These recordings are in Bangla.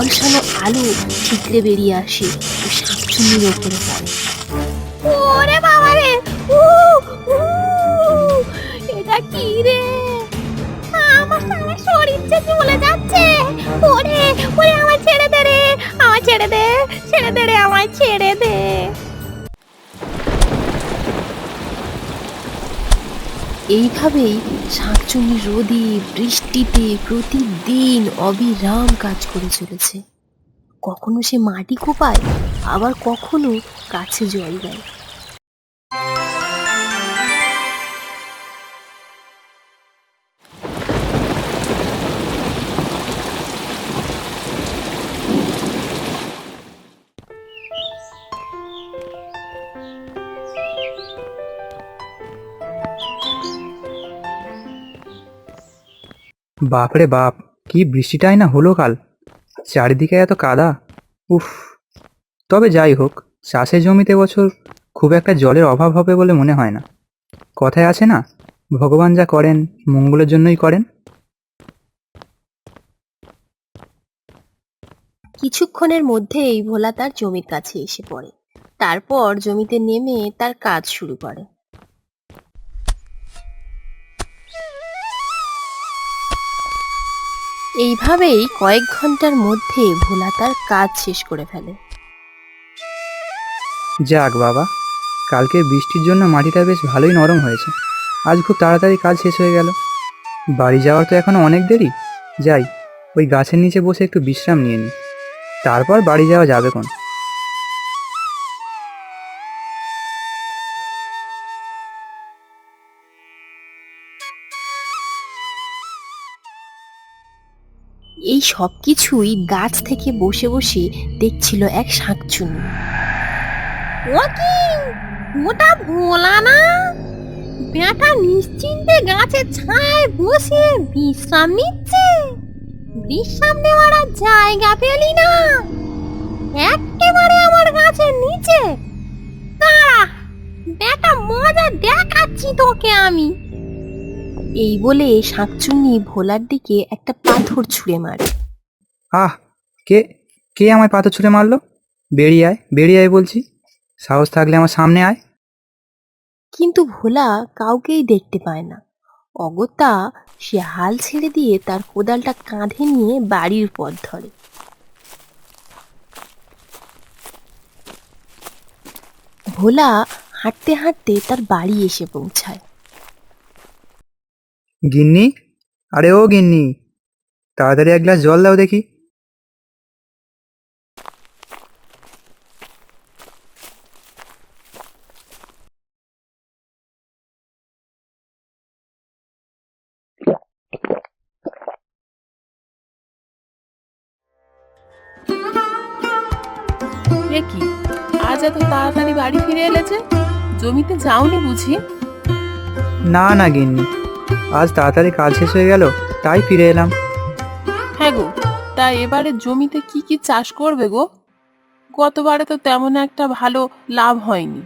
ঝলসানো আলো ঠিকরে বেরিয়ে আসে ও শাকচুন্নির ওপরে পড়ে। ওরে বাবা রে, এটা কি রে? আমার সারা শরীর যে জ্বলে যাচ্ছে। ওরে ওরে, আমায় ছেড়ে দে রে, আমায় ছেড়ে দে, ছেড়ে দে রে, আমায় ছেড়ে দে। এইভাবেই শাকচুন্নি রোদে বৃষ্টিতে প্রতিদিন অবিরাম কাজ করে চলেছে। কখনো সে মাটি কোপায়, আবার কখনো গাছে জল দেয়। বাপরে বাপ, কি বৃষ্টিটাই না হলো কাল! চারিদিকে এত কাদা! উফ! তবে যাই হোক, চাষের জমিতে বছর খুব একটা জলের অভাব হবে বলে মনে হয় না। কথায় আছে না, ভগবান যা করেন মঙ্গলের জন্যই করেন। কিছুক্ষণের মধ্যেই ভোলা তার জমির কাছে এসে পড়ে। তারপর জমিতে নেমে তার কাজ শুরু করে। এইভাবেই কয়েক ঘন্টার মধ্যে ভোলা তার কাজ শেষ করে ফেলে। যাক বাবা, কালকে বৃষ্টির জন্য মাটিটা বেশ ভালোই নরম হয়েছে। আজ খুব তাড়াতাড়ি কাজ শেষ হয়ে গেল। বাড়ি যাওয়ার তো এখনো অনেক দেরি। যাই, ওই গাছের নিচে বসে একটু বিশ্রাম নিয়ে নিই, তারপর বাড়ি যাওয়া যাবে কোন। এই সব কিছুই গাছ থেকে বসে বসে দেখছিল এক শাঁকচুন্নি। ও কি, ওটা ভোলা না? বেটা নিশ্চিন্তে গাছের ছায়ায় বসে বিশ্রাম নিচ্ছে। বিশ্রাম নেওয়ার আর জায়গা পেলি না, একেবারে আমার গাছের নিচে। দাঁড়া, বেটা মজা দেখাচ্ছি তোকে আমি। এই বলে শাঁকচুন্নি ভোলার দিকে একটা পাথর ছুঁড়ে মারে। আহ! কে কে আমায় পাথর ছুঁড়ে মারলো? বেরিয়ে আয়, বেরিয়ে আয় বলছি। সাহস থাকলে আমার সামনে আয়। কিন্তু ভোলা কাউকেই দেখতে পায় না। অগত্যা সে হাল ছেড়ে দিয়ে তার কোদালটা কাঁধে নিয়ে বাড়ির পথ ধরে। ভোলা হাঁটতে হাঁটতে তার বাড়ি এসে পৌঁছায়। গিন্নি, আরে ও গিন্নি, তাড়াতাড়ি এক গ্লাস জল দাও দেখি। এ কি, আজ এত তাড়াতাড়ি বাড়ি ফিরে এলে যে? জমিতে যাওনি বুঝি? না না গিন্নি, আজ তাড়াতাড়ি কাজ শেষ হয়ে গেল, তাই ফিরে এলাম। হ্যাঁ গো, তা এবারে জমিতে কি কি চাষ করবে গো? গতবারে তো তেমন একটা ভালো লাভ হয়নি,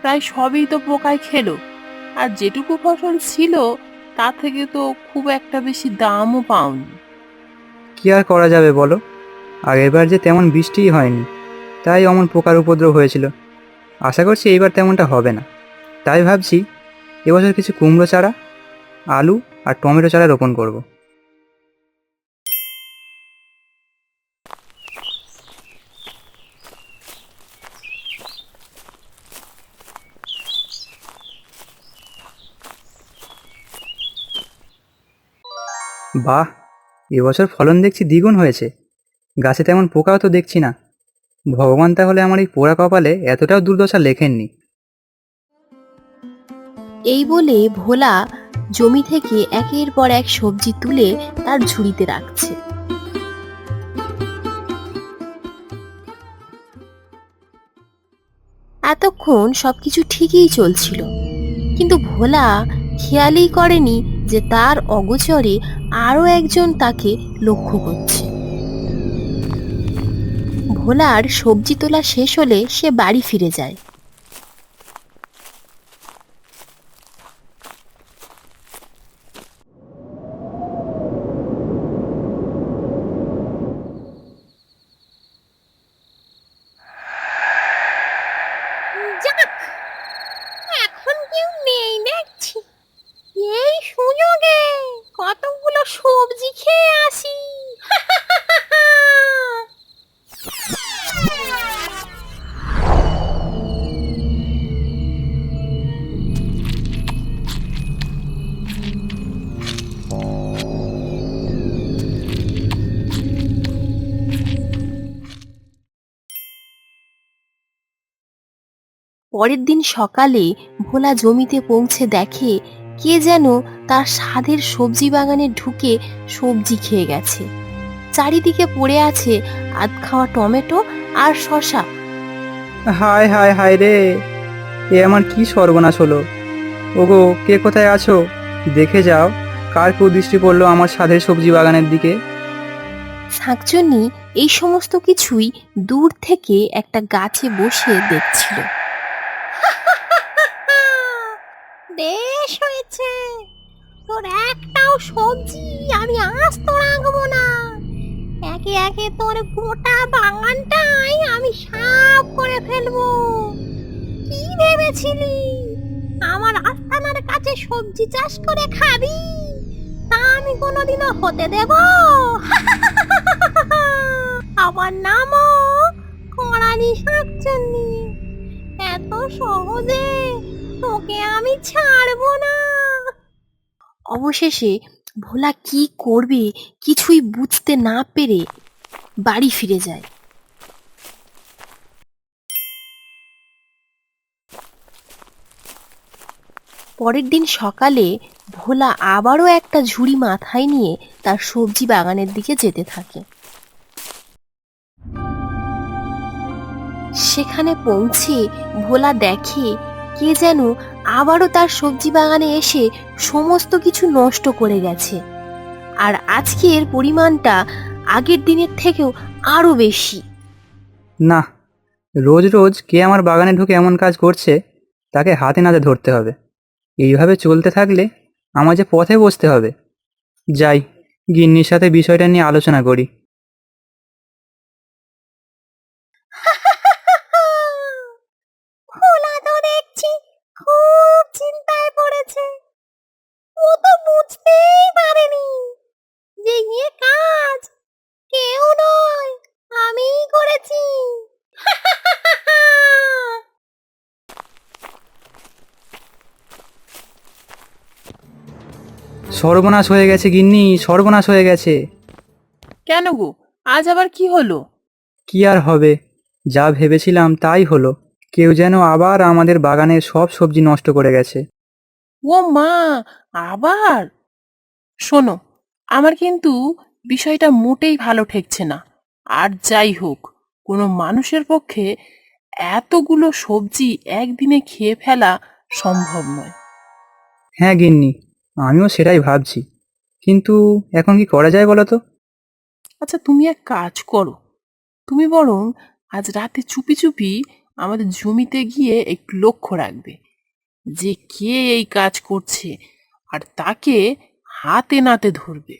প্রায় সবই তো পোকায় খেলো। আর যেটুকু ফসল ছিল তা থেকে তো খুব একটা বেশি দামও পাওনি। কি আর করা যাবে বলো, আগেরবার যে তেমন বৃষ্টিই হয়নি, তাই অমন পোকার উপদ্রব হয়েছিল। আশা করছি এইবার তেমনটা হবে না। তাই ভাবছি এবছর কিছু কুমড়ো চারা, আলু আর টমেটো চারা রোপণ করব। বাহ, এবছর ফলন দেখছি দ্বিগুণ হয়েছে। গাছে তেমন পোকাও তো দেখছি না। ভগবান তাহলে আমার এই পোড়া কপালে এতটাও দুর্দশা লেখেননি। এই বলে ভোলা জমি থেকে একের পর এক সবজি তুলে তার ঝুড়িতে রাখছে। এতক্ষণ সবকিছু ঠিকই চলছিল, কিন্তু ভোলা খেয়ালই করেনি যে তার অগোচরে আরো একজন তাকে লক্ষ্য করছে। ভোলার সবজি তোলা শেষ হলে সে বাড়ি ফিরে যায়। পরের দিন সকালে ভোলা জমিতে পৌঁছে দেখে কে যেন তার স্বাদের সবজি বাগানে ঢুকে সবজি খেয়ে গেছে। চারিদিকে পড়ে আছে আধ খাওয়া টমেটো আর শসা। হায় হায় হায় রে, এ আমার কি সর্বনাশ হলো! ওগো, কে কোথায় আছো? দেখে যাও, কার কুদৃষ্টি পড়লো আমার স্বাদের সবজি বাগানের দিকে। শাঁকচুন্নি এই সমস্ত কিছুই দূর থেকে একটা গাছে বসে দেখছিল। বেশ হয়েছে, তোর একটাও সবজি আমি আস্ত রাখবো না। একে একে তোর গোটা বাগানটাই আমি সাফ করে ফেলবো। কি ভেবেছিলি আমার আস্তানার কাছে সবজি চাষ করে খাবি? তা আমি কোনোদিনও হতে দেব? আমার নামও করালি শাঁকচুন্নি। এত সহজে তোকে আমি ছাড়বো না। অবশেষে ভোলা কি করবে কিছুই বুঝতে না পেরে বাড়ি ফিরে যায়। পরের দিন সকালে ভোলা আবারও একটা ঝুড়ি মাথায় নিয়ে তার সবজি বাগানের দিকে যেতে থাকে। সেখানে পৌঁছে ভোলা দেখে কে যেন আবারও তার সবজি বাগানে এসে সমস্ত কিছু নষ্ট করে গেছে। আর আজকের পরিমাণটা আগের দিনের থেকেও আরো বেশি। না, রোজ রোজ কে আমার বাগানে ঢুকে এমন কাজ করছে, তাকে হাতে নাতে ধরতে হবে। এইভাবে চলতে থাকলে আমার যে পথে বসতে হবে। যাই, গিন্নির সাথে বিষয়টা নিয়ে আলোচনা করি। ভোলা তো দেখছি খুব চিন্তায় পড়েছে। ও তো বুঝতেই পারেনি যে এ কাজ কেউ নয়, আমিই করেছি। সর্বনাশ হয়ে গেছে গিন্নি, সর্বনাশ হয়ে গেছে। কেন গো, আজ আবার কি হলো? কি আর হবে, যা ভেবেছিলাম তাই হলো। কেউ যেন আবার আমাদের বাগানের সব সবজি নষ্ট করে গেছে। ও মা, আবার? শোনো, আমার কিন্তু বিষয়টা মোটেই ভালো ঠেকছে না। আর যাই হোক, কোনো মানুষের পক্ষে এতগুলো সবজি একদিনে খেয়ে ফেলা সম্ভব নয়। হ্যাঁ গিন্নি, আমিও সেটাই ভাবছি, কিন্তু এখন কি করা যায় বলো তো? আচ্ছা, তুমি এক কাজ করো, তুমি বরং আজ রাতে চুপি চুপি আমাদের জমিতে গিয়ে একটু লক্ষ্য রাখবে যে কে এই কাজ করছে, আর তাকে হাতে নাতে ধরবে।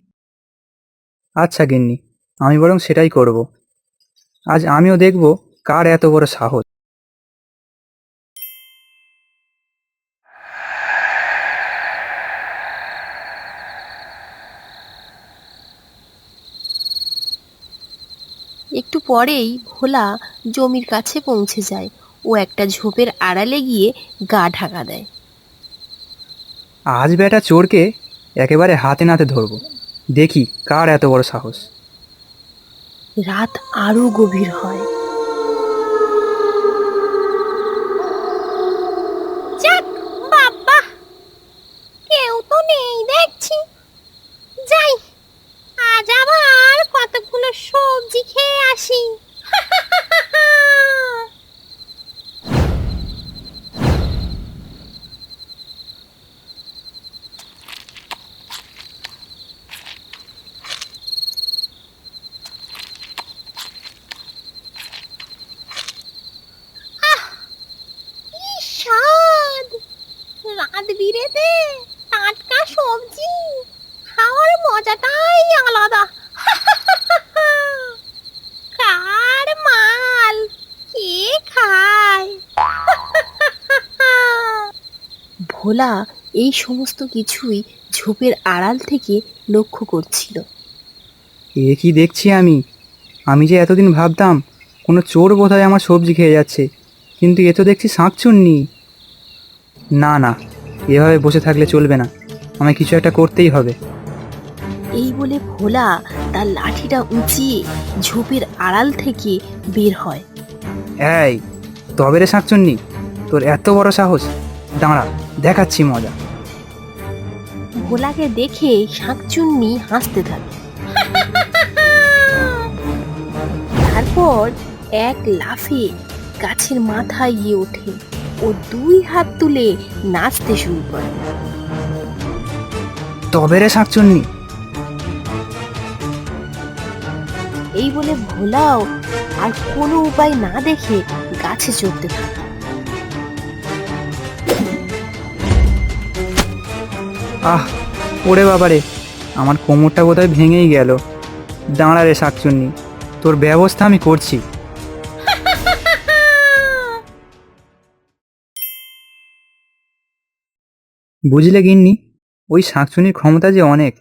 আচ্ছা গিন্নি, আমি বরং সেটাই করব। আজ আমিও দেখব কার এত বড় সাহস। একটু পরেই ভোলা জমির কাছে পৌঁছে যায়। ও একটা ঝোপের আড়ালে গিয়ে গা ঢাকা দেয়। আজ বেটা চোরকে একেবারে হাতে নাতে ধরব, দেখি কার এত বড় সাহস। রাত আরো গভীর হয়। যাক বাবা, কেউ তো নেই দেখছি। যাই, আজ আবার কতগুলো সবজি খেয়ে আসি। কি স্বাদ! রাত বিরেতে টাটকা সবজি খাওয়ার মজাটাই আলাদা। কার মাল কে খায়? ভোলা এই সমস্ত কিছুই ঝোপের আড়াল থেকে লক্ষ্য করছিল। এ কি দেখছি আমি! আমি যে এতদিন ভাবতাম কোনো চোর বোধহয় আমার সবজি খেয়ে যাচ্ছে, কিন্তু এ তো দেখছি শাঁকচুন্নি। না না, এভাবে বসে থাকলে চলবে না, আমায় কিছু একটা করতেই হবে। এই বলে ভোলা তার লাঠিটা উঁচিয়ে ঝোপের আড়াল থেকে বের হয়। এই, তবে রে শাঁকচুন্নি, তোর এত বড় সাহস! দাঁড়া, দেখাচ্ছি মজা। ভোলাকে দেখে শাঁকচুন্নি হাসতে থাকে। তারপর এক লাফে গাছের মাথায় গিয়ে ওঠে ও দুই হাত তুলে নাচতে শুরু করে। তবে রে শাঁকচুন্নি! এই বলে ভোলাও আর কোনো উপায় না দেখে গাছে চড়তে থাকে। আহ, ওরে বাবারে, আমার কোমরটা বোধহয় ভেঙেই গেল। দাঁড়া রে শাঁকচুন্নি, তোর ব্যবস্থা আমি করছি। বুঝলে গিন্নি, ওই শাঁকচুন্নির ক্ষমতা যে অনেক,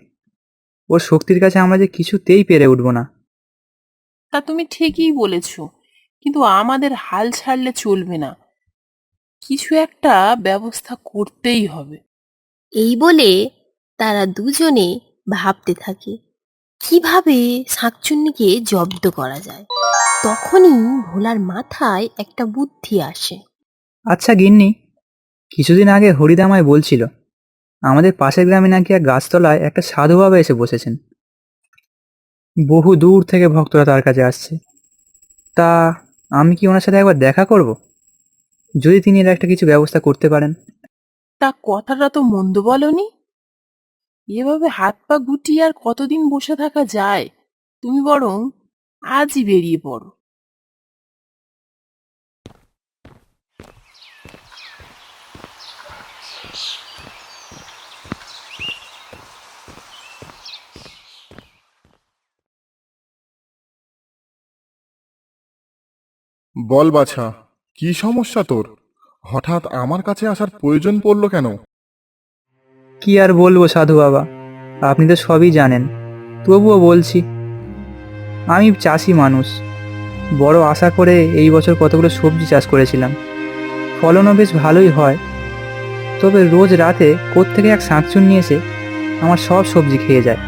ওর শক্তির কাছে আমরা যে কিছুতেই পেরে উঠবো না। তা তুমি ঠিকই বলেছ, কিন্তু আমাদের হাল ছাড়লে চলবে না, কিছু একটা ব্যবস্থা করতেই হবে। এই বলে তারা দুজনে ভাবতে থাকে কিভাবে শাঁকচুন্নিকে জব্দ করা যায়। তখনই ভোলার মাথায় একটা বুদ্ধি আসে। আচ্ছা গিন্নি, কিছুদিন আগে হরিদা আমায় বলছিল আমাদের পাশের গ্রামে নাকি এক গাছতলায় একটা সাধু বাবা এসে বসেছেন। বহু দূর থেকে ভক্তরা তার কাছে আসছে। তা আমি কি ওনার সাথে একবার দেখা করব, যদি তিনি এর একটা কিছু ব্যবস্থা করতে পারেন? তা কথাটা তো মন্দ বলনি। এভাবে হাত পা গুটিয়ে আর কতদিন বসে থাকা যায়? তুমি বরং আজই বেরিয়ে পড়ো। বল বাছা, কি সমস্যা তোর? হঠাৎ আমার কাছে আসার প্রয়োজন পড়লো কেন? কি আর বলবো সাধু বাবা, আপনি তো সবই জানেন, তবুও বলছি। আমি চাষি মানুষ, বড় আশা করে এই বছর কতগুলো সবজি চাষ করেছিলাম। ফলনও বেশ ভালোই হয়। তবে রোজ রাতে কোত্থেকে এক শাঁকচুন্নি এসে আমার সব সবজি খেয়ে যায়।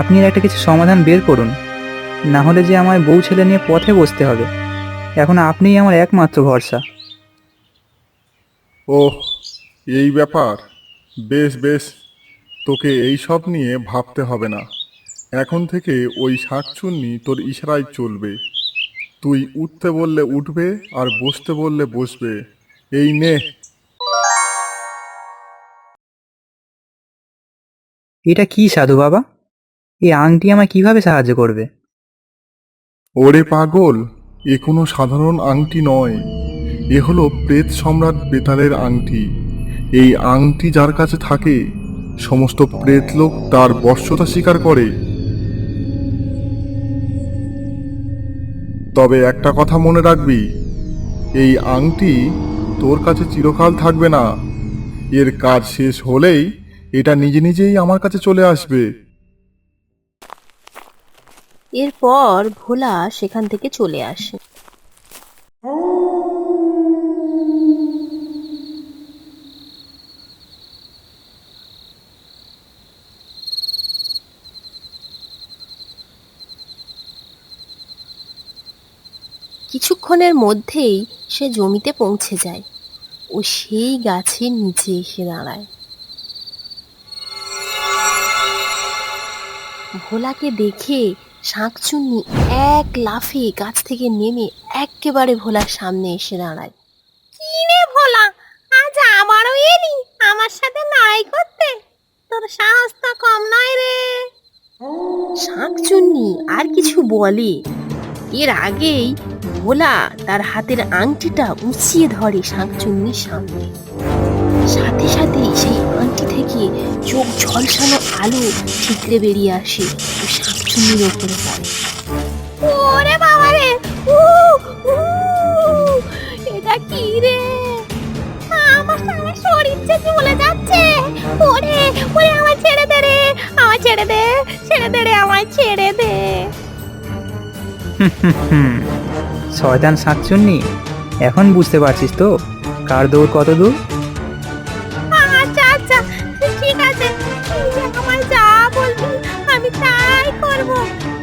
আপনি এর একটা কিছু সমাধান বের করুন, না হলে যে আমায় বউ ছেলে নিয়ে পথে বসতে হবে। এখন আপনিই আমার একমাত্র ভরসা। ওহ, এই ব্যাপার। বেশ বেশ, তোকে এই সব নিয়ে ভাবতে হবে না। এখন থেকে ওই শাকচুন্নি তোর ইশারায় চলবে। তুই উঠতে বললে উঠবে, আর বসতে বললে বসবে। এই নে। এটা কি সাধু বাবা? এই আংটি আমায় কিভাবে সাহায্য করবে? ওরে পাগল, এ কোনো সাধারণ আংটি নয়। এ হলো প্রেত সম্রাট বেতালের আংটি। এই আংটি যার কাছে থাকে, সমস্ত প্রেত লোক তার বশ্যতা স্বীকার করে। তবে একটা কথা মনে রাখবি, এই আংটি তোর কাছে চিরকাল থাকবে না। এর কাজ শেষ হলেই এটা নিজে নিজেই আমার কাছে চলে আসবে। এরপর ভোলা সেখান থেকে চলে আসে। কিছুক্ষণের মধ্যেই সে জমিতে পৌঁছে যায় ও সেই গাছের নিচে এসে দাঁড়ায়। ভোলাকে দেখে শাঁকচুন্নি এক লাফে গাছ থেকে নেমে একেবারে ভোলার সামনে এসে দাঁড়ায়। কি রে ভোলা, আজ আবারও এলি আমার সাথে লড়াই করতে? তোর সাহস তো কম নয় রে। শাঁকচুন্নি আর কিছু বলে এর আগেই ভোলা তার হাতের আংটিটা উঁচিয়ে ধরে শাঁকচুন্নির সামনে। সাথে সাথেই সেই আংটি থেকে চোখ ঝলসানো আলো ঠিকরে বেরিয়ে আসে ও শাঁকচুন্নির ওপরে পড়ে। ওরে বাবা রে, এটা কি রে? আমার শরীর যে জ্বলে যাচ্ছে। ওরে ওরে, আমায় ছেড়ে দে রে, আমায় ছেড়ে দে, ছেড়ে দে রে, আমায় ছেড়ে দে। শয়তান শাঁকচুন্নি, এখন বুঝতে পারছিস তো কার দৌড় কত দূর? আচ্ছা আচ্ছা, ঠিক আছে, তুই আমায় যা বলবি আমি তাই করব,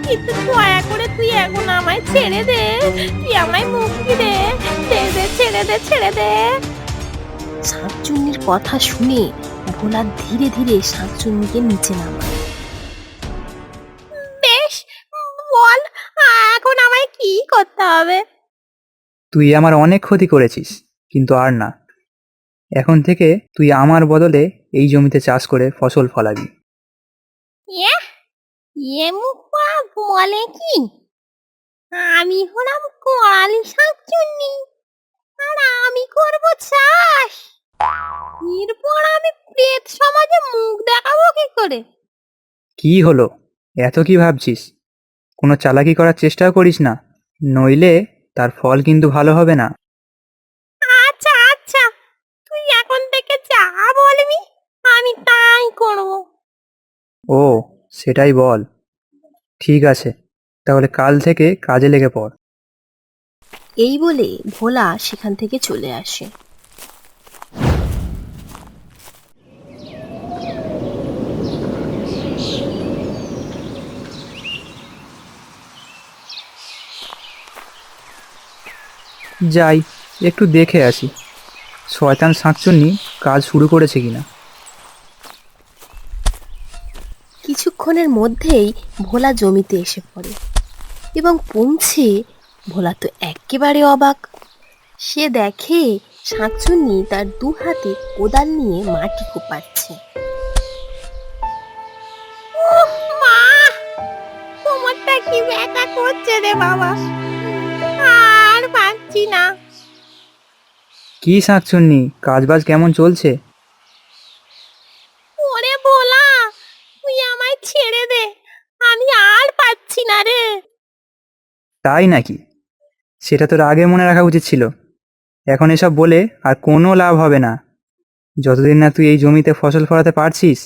কিন্তু দয়া করে তুই এখন আমায় ছেড়ে দে, তুই আমায় মুক্তি দে, ছেড়ে দে, ছেড়ে দে। শাঁকচুন্নির কথা শুনে ভোলা ধীরে ধীরে শাঁকচুন্নিকে নিচে নামায়। বেশ, বল এখন আমায় কি করতে হবে? তুই আমার অনেক ক্ষতি করেছিস, কিন্তু আর না। এখন থেকে তুই আমার বদলে এই জমিতে চাষ করে ফসল ফলাবি। এ মুখা বলে কি? আমি হলাম করালি শাঁকচুন্নি, আর আমি করব চাষ। এরপর আমি প্রেত সমাজে মুখ দেখাবো কি করে? কি হলো, এত কি ভাবছিস? কোনো চালাকি করার চেষ্টাও করিস না, নইলে তার ফল কিন্তু ভালো হবে না। আচ্ছা আচ্ছা, তুই এখন থেকে যা বলবি আমি তাই করব। ও, সেটাই বল। ঠিক আছে, তাহলে কাল থেকে কাজে লেগে পড়। এই বলে ভোলা সেখান থেকে চলে আসে। যাই, একটু দেখে আসি শয়তান শাঁকচুন্নি কাজ শুরু করেছে কিনা। কিছুক্ষণের মধ্যেই ভোলা জমিতে এসে পড়ে এবং পৌঁছে ভোলা তো একেবারে অবাক। সে দেখে শাঁকচুন্নি তার দু হাতে কোদাল নিয়ে মাটি কোপাচ্ছে। মা, কোমরটা কি ব্যথা করছে রে বাবা, আর পারছি না। কি শাঁকচুন্নি, কাজবাজ কেমন চলছে? ওরে ভোলা, তুই আমায় ছেড়ে দে, আমি আর পাচ্ছি না রে। তাই নাকি? সেটা তোর আগে মনে রাখা উচিত ছিল। এখন এসব বলে আর কোনো লাভ হবে না। যতদিন না তুই এই জমিতে ফসল ফলাতে পারছিস,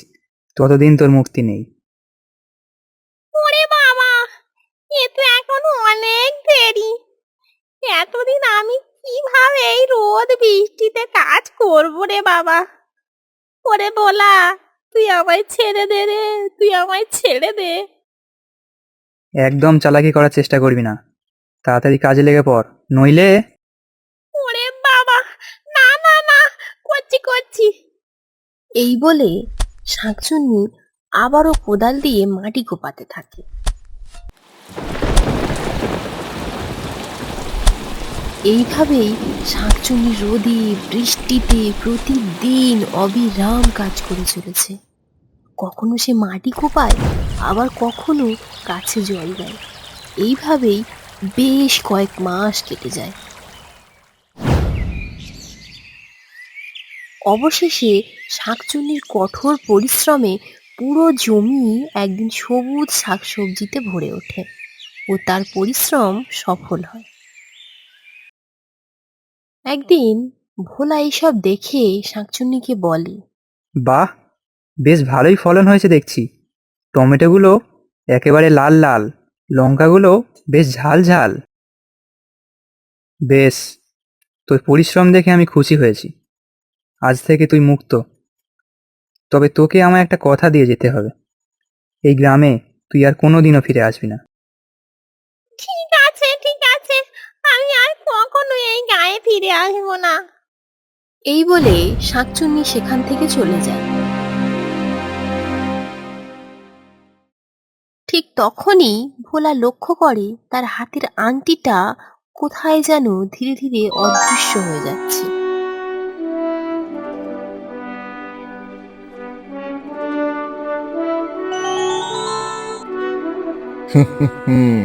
ততদিন তোর মুক্তি নেই। ওরে বাবা, এ তো এখনো অনেক দেরি। এতদিন আমি কিভাবে এই রোদ বৃষ্টিতে কাজ করবো রে বাবা। ওরে বলা, তুই আমায় ছেড়ে দে রে, তুই আমায় ছেড়ে দে। একদম চালাকি করার চেষ্টা করবি না, তাড়াতাড়ি কাজে লেগে পড়, নইলে। ওরে বাবা, না না না, করছি করছি। এই বলে শাঁকচুন্নি আবারও কোদাল দিয়ে মাটি কোপাতে থাকে। এইভাবেই শাঁকচুন্নি রোদে বৃষ্টিতে প্রতিদিন অবিরাম কাজ করে চলেছে। কখনো সে মাটি কোপায়, আবার কখনো গাছে জল দেয়। এইভাবেই বেশ কয়েক মাস কেটে যায়। অবশেষে শাঁকচুন্নির কঠোর পরিশ্রমে পুরো জমি একদিন সবুজ শাকসবজিতে ভরে ওঠে ও তার পরিশ্রম সফল হয়। একদিন ভোলা এইসব দেখে শাঁকচুন্নিকে বলে, বাহ, বেশ ভালোই ফলন হয়েছে দেখছি। টমেটোগুলো একেবারে লাল লাল, লঙ্কাগুলো বেশ ঝাল ঝাল। বেশ, তোর পরিশ্রম দেখে আমি খুশি হয়েছি। আজ থেকে তুই মুক্ত। তবে তোকে আমায় একটা কথা দিয়ে যেতে হবে। এই গ্রামে তুই আর কোনোদিনও ফিরে আসবি না। ঠিক আছে ঠিক আছে, আমি আর কখনো এই গায়ে ফিরে আসবো না। এই বলে শাঁকচুন্নি সেখান থেকে চলে যায়। ঠিক তখনই ভোলা লক্ষ্য করে তার হাতের আংটিটা কোথায় যেন ধীরে ধীরে অদৃশ্য হয়ে যাচ্ছে। হুম,